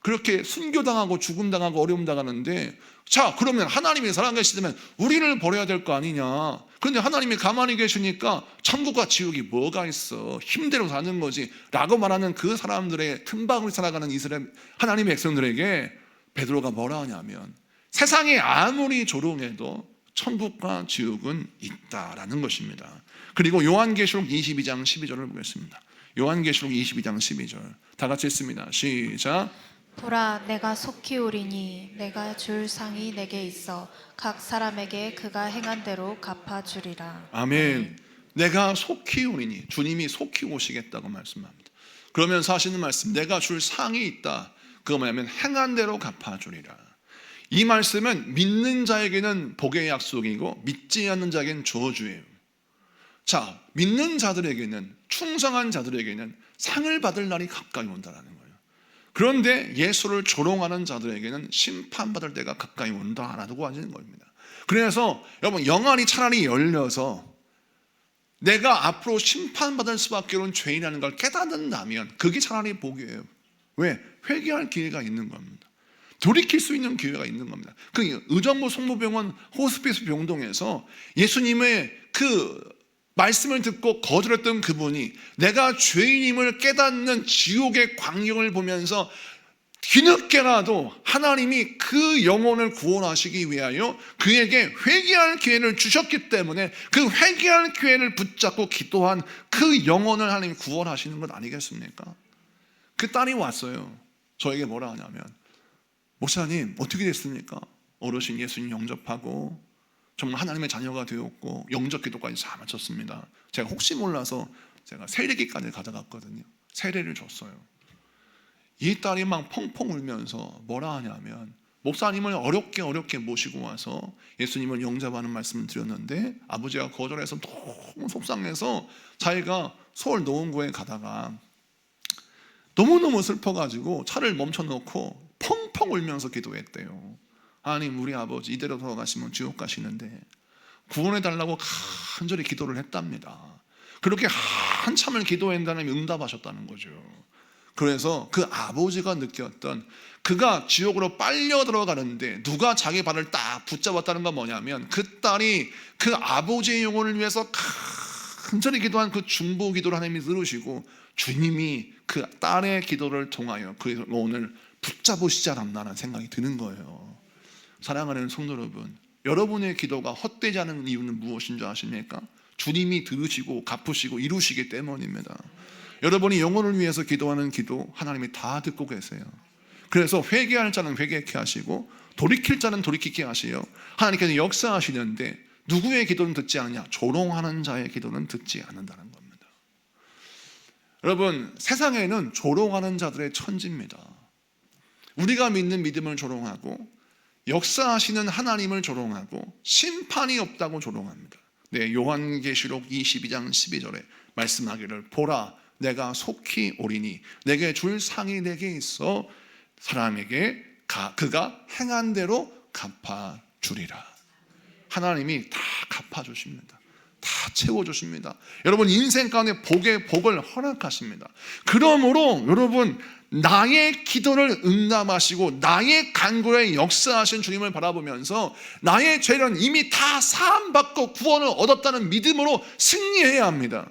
그렇게 순교당하고 죽음당하고 어려움 당하는데, 자 그러면 하나님이 살아계시다면 우리를 버려야 될 거 아니냐. 그런데 하나님이 가만히 계시니까 천국과 지옥이 뭐가 있어, 힘대로 사는 거지 라고 말하는 그 사람들의 틈바구니 살아가는 이스라엘 하나님의 백성들에게 베드로가 뭐라 하냐면, 세상이 아무리 조롱해도 천국과 지옥은 있다라는 것입니다. 그리고 요한계시록 22장 12절을 보겠습니다. 요한계시록 22장 12절 다 같이 읽습니다. 시작. 보라, 내가 속히 오리니 내가 줄 상이 내게 있어 각 사람에게 그가 행한 대로 갚아주리라. 아멘. 내가 속히 오리니, 주님이 속히 오시겠다고 말씀합니다. 그러면서 하시는 말씀, 내가 줄 상이 있다. 그거 뭐냐면 행한 대로 갚아주리라. 이 말씀은 믿는 자에게는 복의 약속이고 믿지 않는 자에게는 저주예요. 자, 믿는 자들에게는, 충성한 자들에게는 상을 받을 날이 가까이 온다는 거예요. 그런데 예수를 조롱하는 자들에게는 심판받을 때가 가까이 온다라고 하시는 겁니다. 그래서 여러분, 영안이 차라리 열려서 내가 앞으로 심판받을 수밖에 없는 죄인이라는 걸 깨닫는다면 그게 차라리 복이에요. 왜? 회개할 기회가 있는 겁니다. 돌이킬 수 있는 기회가 있는 겁니다. 그 의정부 성모병원 호스피스 병동에서 예수님의 그 말씀을 듣고 거절했던 그분이 내가 죄인임을 깨닫는 지옥의 광경을 보면서 뒤늦게라도 하나님이 그 영혼을 구원하시기 위하여 그에게 회개할 기회를 주셨기 때문에 그 회개할 기회를 붙잡고 기도한 그 영혼을 하나님이 구원하시는 것 아니겠습니까? 그 딸이 왔어요. 저에게 뭐라 하냐면, 목사님 어떻게 됐습니까? 어르신 예수님 영접하고 정말 하나님의 자녀가 되었고 영접 기도까지 다 마쳤습니다. 제가 혹시 몰라서 제가 세례기까지 가져갔거든요. 세례를 줬어요. 이 딸이 막 펑펑 울면서 뭐라 하냐면, 목사님을 어렵게 모시고 와서 예수님을 영접하는 말씀을 드렸는데 아버지가 거절해서 너무 속상해서 자기가 서울 노원구에 가다가 너무너무 슬퍼가지고 차를 멈춰놓고 펑펑 울면서 기도했대요. 하나님, 우리 아버지 이대로 돌아가시면 지옥 가시는데 구원해달라고 간절히 기도를 했답니다. 그렇게 한참을 기도한 다음에 응답하셨다는 거죠. 그래서 그 아버지가 느꼈던, 그가 지옥으로 빨려 들어가는데 누가 자기 발을 딱 붙잡았다는 건 뭐냐면, 그 딸이 그 아버지의 영혼을 위해서 간절히 기도한 그 중보 기도를 하나님이 들으시고 주님이 그 딸의 기도를 통하여 그 영혼을 붙잡으시지 않았나라는 생각이 드는 거예요. 사랑하는 성도 여러분, 여러분의 기도가 헛되지 않은 이유는 무엇인 줄 아십니까? 주님이 들으시고 갚으시고 이루시기 때문입니다. 여러분이 영혼을 위해서 기도하는 기도 하나님이 다 듣고 계세요. 그래서 회개할 자는 회개케 하시고 돌이킬 자는 돌이키게 하시요, 하나님께서 역사하시는데 누구의 기도는 듣지 않느냐? 조롱하는 자의 기도는 듣지 않는다는 겁니다. 여러분, 세상에는 조롱하는 자들의 천지입니다. 우리가 믿는 믿음을 조롱하고 역사하시는 하나님을 조롱하고 심판이 없다고 조롱합니다. 네, 요한계시록 22장 12절에 말씀하기를, 보라, 내가 속히 오리니 내게 줄 상이 내게 있어 사람에게 그가 행한 대로 갚아주리라. 하나님이 다 갚아주십니다. 다 채워주십니다. 여러분, 인생 가운데 복을 허락하십니다. 그러므로 여러분, 나의 기도를 응답하시고 나의 간구에 역사하신 주님을 바라보면서 나의 죄는 이미 다 사함받고 구원을 얻었다는 믿음으로 승리해야 합니다.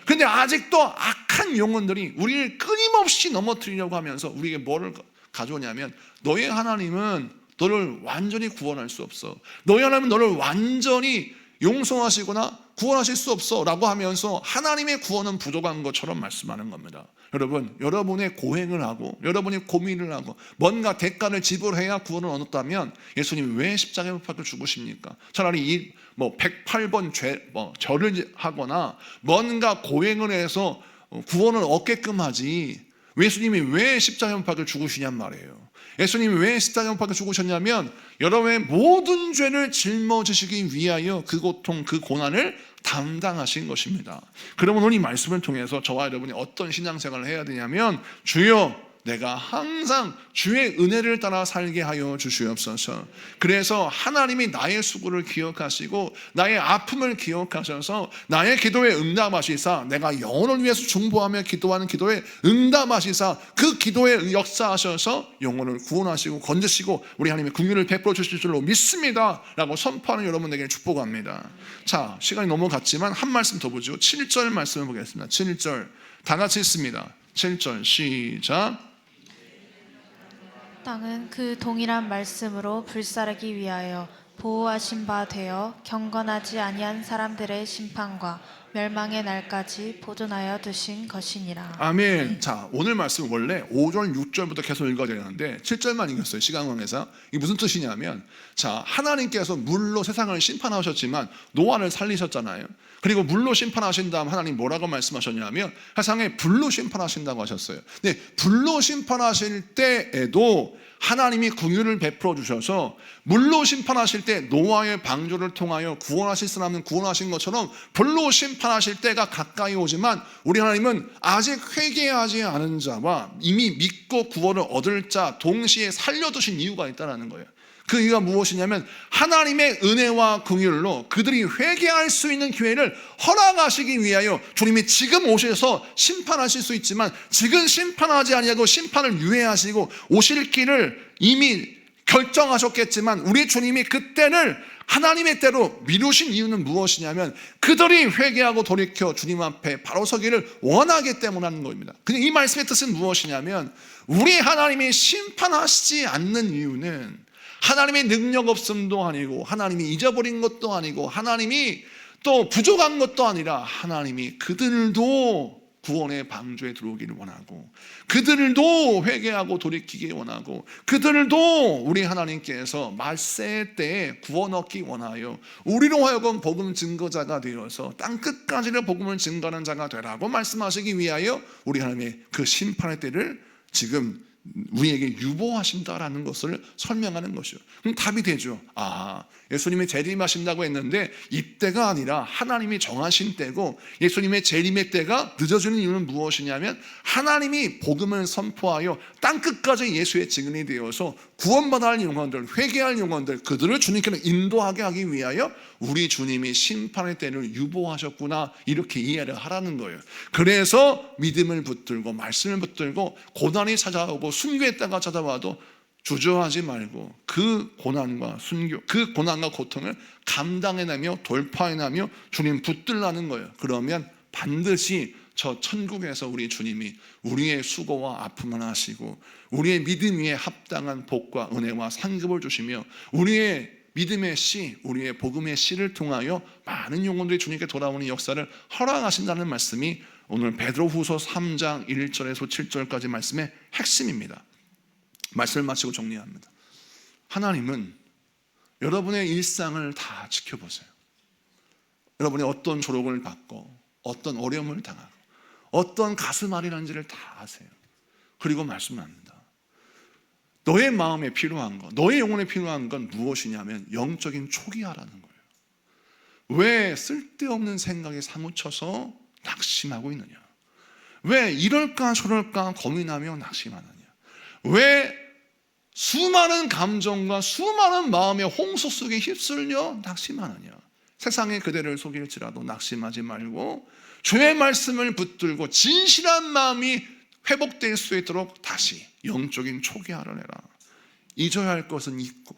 그런데 아직도 악한 영혼들이 우리를 끊임없이 넘어뜨리려고 하면서 우리에게 뭐를 가져오냐면, 너의 하나님은 너를 완전히 구원할 수 없어, 너의 하나님은 너를 완전히 용서하시거나 구원하실 수 없어 라고 하면서 하나님의 구원은 부족한 것처럼 말씀하는 겁니다. 여러분, 여러분의 고행을 하고 여러분이 고민을 하고 뭔가 대가를 지불해야 구원을 얻었다면 예수님이 왜 십자가에 못 박혀 죽으십니까? 차라리 108번 절을 하거나 뭔가 고행을 해서 구원을 얻게끔 하지, 예수님이 왜 십자가에 못 박혀 죽으시냔 말이에요. 예수님이 왜 십자가에 못 박혀 죽으셨냐면 여러분의 모든 죄를 짊어지시기 위하여 그 고통, 그 고난을 담당하신 것입니다. 그러면 오늘 이 말씀을 통해서 저와 여러분이 어떤 신앙생활을 해야 되냐면, 주여 내가 항상 주의 은혜를 따라 살게 하여 주시옵소서. 그래서 하나님이 나의 수고를 기억하시고 나의 아픔을 기억하셔서 나의 기도에 응답하시사, 내가 영혼을 위해서 중보하며 기도하는 기도에 응답하시사 그 기도에 역사하셔서 영혼을 구원하시고 건지시고 우리 하나님의 긍휼을 베풀어 주실 줄로 믿습니다 라고 선포하는 여러분에게 축복합니다. 자, 시간이 넘어갔지만 한 말씀 더 보죠. 7절 말씀을 보겠습니다. 7절 다 같이 읽습니다. 7절 시작. 땅은 그 동일한 말씀으로 불사르기 위하여 보호하신 바 되어 경건하지 아니한 사람들의 심판과 멸망의 날까지 보존하여 두신 것이니라. 아멘. 자, 오늘 말씀 원래 5절 6절부터 계속 읽어야 되는데 7절만 읽었어요. 시간 관계상. 이게 무슨 뜻이냐면, 자, 하나님께서 물로 세상을 심판하셨지만 노아를 살리셨잖아요. 그리고 물로 심판하신 다음 하나님 뭐라고 말씀하셨냐면 세상에 불로 심판하신다고 하셨어요. 근데 불로 심판하실 때에도 하나님이 긍휼을 베풀어 주셔서 물로 심판하실 때 노아의 방주를 통하여 구원하실 사람은 구원하신 것처럼 불로 심판하실 때가 가까이 오지만 우리 하나님은 아직 회개하지 않은 자와 이미 믿고 구원을 얻을 자 동시에 살려두신 이유가 있다는 거예요. 그 이유가 무엇이냐면 하나님의 은혜와 긍휼로 그들이 회개할 수 있는 기회를 허락하시기 위하여 주님이 지금 오셔서 심판하실 수 있지만 지금 심판하지 아니하고 심판을 유예하시고 오실 길을 이미 결정하셨겠지만 우리 주님이 그때를 하나님의 때로 미루신 이유는 무엇이냐면 그들이 회개하고 돌이켜 주님 앞에 바로 서기를 원하기 때문이라는 겁니다. 근데 이 말씀의 뜻은 무엇이냐면 우리 하나님이 심판하시지 않는 이유는 하나님의 능력 없음도 아니고 하나님이 잊어버린 것도 아니고 하나님이 또 부족한 것도 아니라 하나님이 그들도 구원의 방주에 들어오기를 원하고 그들도 회개하고 돌이키기 원하고 그들도 우리 하나님께서 말세 때에 구원 얻기 원하여 우리로 하여금 복음 증거자가 되어서 땅 끝까지를 복음을 증거하는 자가 되라고 말씀하시기 위하여 우리 하나님의 그 심판의 때를 지금 우리에게 유보하신다라는 것을 설명하는 것이요. 그럼 답이 되죠. 아, 예수님이 재림하신다고 했는데 이때가 아니라 하나님이 정하신 때고 예수님의 재림의 때가 늦어지는 이유는 무엇이냐면 하나님이 복음을 선포하여 땅끝까지 예수의 증인이 되어서 구원받아야 할 영혼들, 회개할 영혼들 그들을 주님께로 인도하게 하기 위하여 우리 주님이 심판의 때를 유보하셨구나 이렇게 이해를 하라는 거예요. 그래서 믿음을 붙들고 말씀을 붙들고 고난이 찾아오고 순교의 때가 찾아와도 주저하지 말고 그 고난과 순교, 그 고난과 고통을 감당해내며 돌파해내며 주님 붙들라는 거예요. 그러면 반드시 저 천국에서 우리 주님이 우리의 수고와 아픔을 하시고 우리의 믿음 위에 합당한 복과 은혜와 상급을 주시며 우리의 믿음의 씨, 우리의 복음의 씨를 통하여 많은 영혼들이 주님께 돌아오는 역사를 허락하신다는 말씀이 오늘 베드로후서 3장 1절에서 7절까지 말씀의 핵심입니다. 말씀을 마치고 정리합니다. 하나님은 여러분의 일상을 다 지켜보세요. 여러분이 어떤 조롱을 받고 어떤 어려움을 당하고 어떤 가슴앓이라는지를 다 아세요. 그리고 말씀합니다. 너의 마음에 필요한 것, 너의 영혼에 필요한 건 무엇이냐면 영적인 초기화라는 거예요. 왜 쓸데없는 생각에 사무쳐서 낙심하고 있느냐? 왜 이럴까 저럴까 고민하며 낙심하느냐? 왜 수많은 감정과 수많은 마음의 홍수 속에 휩쓸려 낙심하느냐? 세상의 그대를 속일지라도 낙심하지 말고 주의 말씀을 붙들고 진실한 마음이 회복될 수 있도록 다시 영적인 초기화를 해라. 잊어야 할 것은 잊고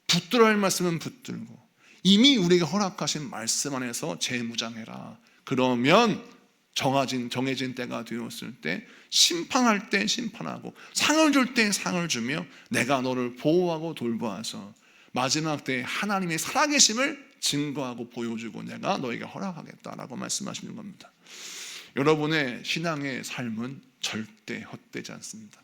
붙들어야 할 말씀은 붙들고 이미 우리에게 허락하신 말씀 안에서 재무장해라. 그러면 정해진 때가 되었을 때 심판할 때 심판하고 상을 줄 때 상을 주며 내가 너를 보호하고 돌보아서 마지막 때에 하나님의 살아계심을 증거하고 보여주고 내가 너에게 허락하겠다라고 말씀하시는 겁니다. 여러분의 신앙의 삶은 절대 헛되지 않습니다.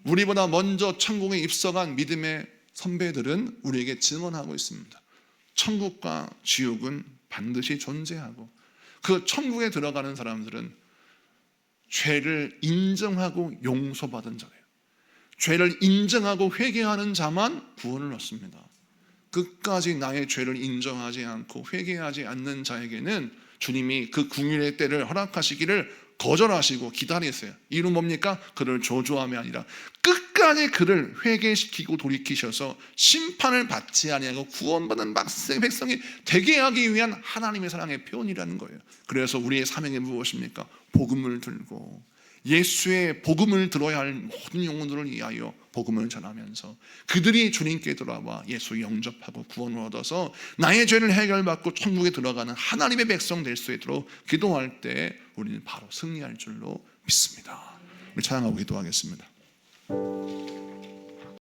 우리보다 먼저 천국에 입성한 믿음의 선배들은 우리에게 증언하고 있습니다. 천국과 지옥은 반드시 존재하고 그 천국에 들어가는 사람들은 죄를 인정하고 용서받은 자예요. 죄를 인정하고 회개하는 자만 구원을 얻습니다. 끝까지 나의 죄를 인정하지 않고 회개하지 않는 자에게는 주님이 그 긍휼의 때를 허락하시기를 거절하시고 기다리세요. 이유는 뭡니까? 그를 저주함이 아니라 끝까지 그를 회개시키고 돌이키셔서 심판을 받지 아니하고 구원받는 백성이 되게 하기 위한 하나님의 사랑의 표현이라는 거예요. 그래서 우리의 사명이 무엇입니까? 복음을 들고 예수의 복음을 들어야 할 모든 영혼들을 위하여 복음을 전하면서 그들이 주님께 돌아와 예수 영접하고 구원을 얻어서 나의 죄를 해결받고 천국에 들어가는 하나님의 백성 될 수 있도록 기도할 때 우리는 바로 승리할 줄로 믿습니다. 우리 찬양하고 기도하겠습니다.